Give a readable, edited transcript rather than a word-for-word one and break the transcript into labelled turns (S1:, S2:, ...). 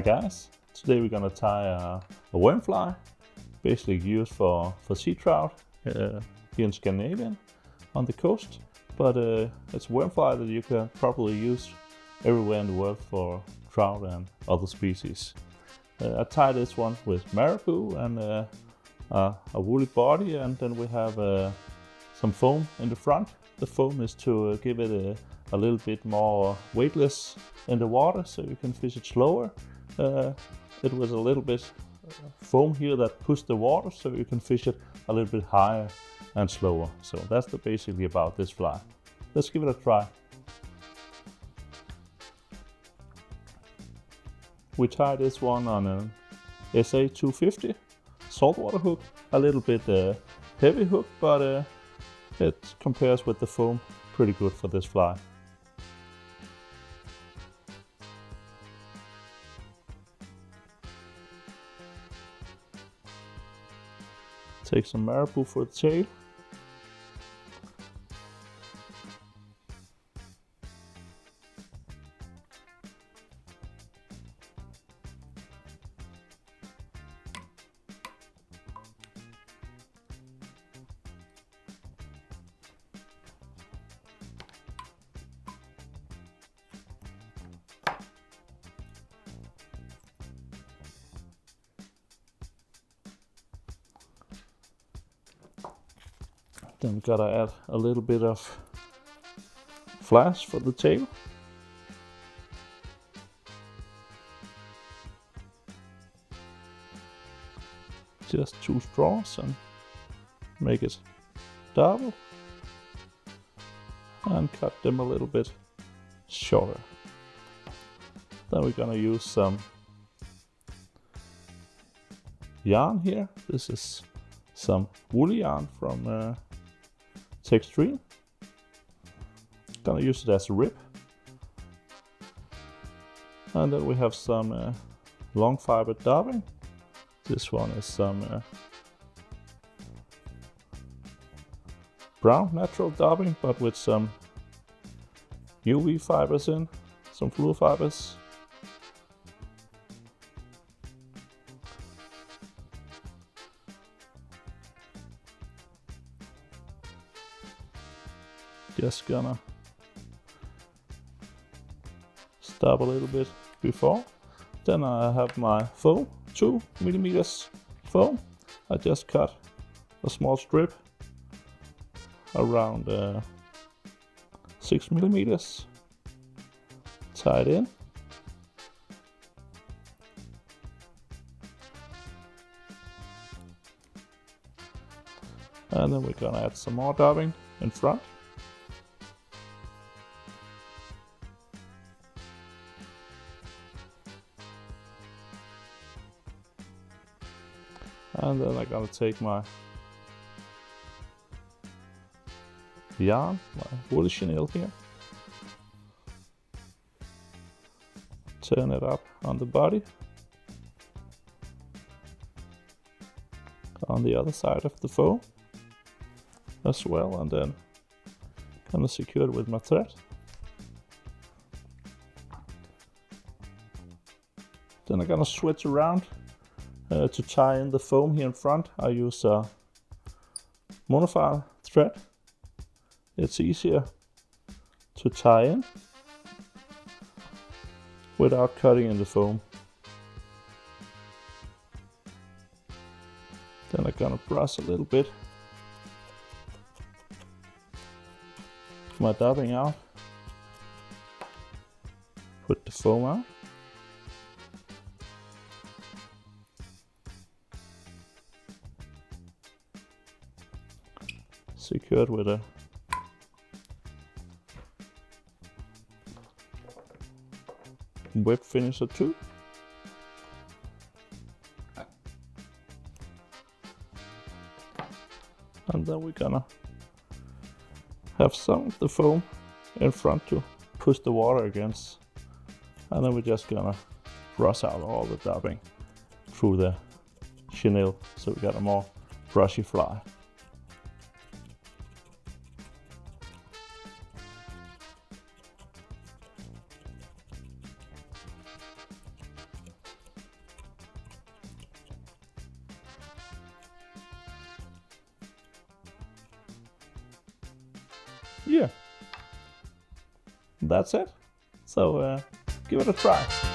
S1: guys, today we're gonna tie a worm fly, basically used for sea trout here in Scandinavia on the coast, but it's a worm fly that you can probably use everywhere in the world for trout and other species. I tied this one with marabou and a woolly body, and then we have some foam in the front. The foam is to give it a little bit more weightless in the water so you can fish it slower. It was a little bit foam here that pushed the water so you can fish it a little bit higher and slower. So that's basically about this fly. Let's give it a try. We tie this one on an SA 250 saltwater hook, a little bit heavy hook, but it compares with the foam pretty good for this fly. Take some marabou for the tail. Then we gotta add a little bit of flash for the tail. Just 2 straws and make it double. And cut them a little bit shorter. Then we're gonna use some yarn here. This is some woolly yarn from Extreme. Gonna use it as a rib. And then we have some long fiber dubbing. This one is some brown natural dubbing, but with some UV fibers in, some flue fibers. Just gonna stop a little bit before. Then I have my foam, 2 millimeters foam. I just cut a small strip around 6 millimeters. Tie it in. And then we're gonna add some more dubbing in front. And then I'm gonna take my yarn, my woolly chenille here, turn it up on the body, on the other side of the foam as well, and then gonna secure it with my thread. Then I'm gonna switch around. To tie in the foam here in front, I use a monofile thread. It's easier to tie in without cutting in the foam. Then I'm gonna brush a little bit my dubbing out, put the foam out. Secured with a web finisher too. And then we're gonna have some of the foam in front to push the water against. And then we're just gonna brush out all the dubbing through the chenille so we got a more brushy fly. yeah, that's it. So give it a try.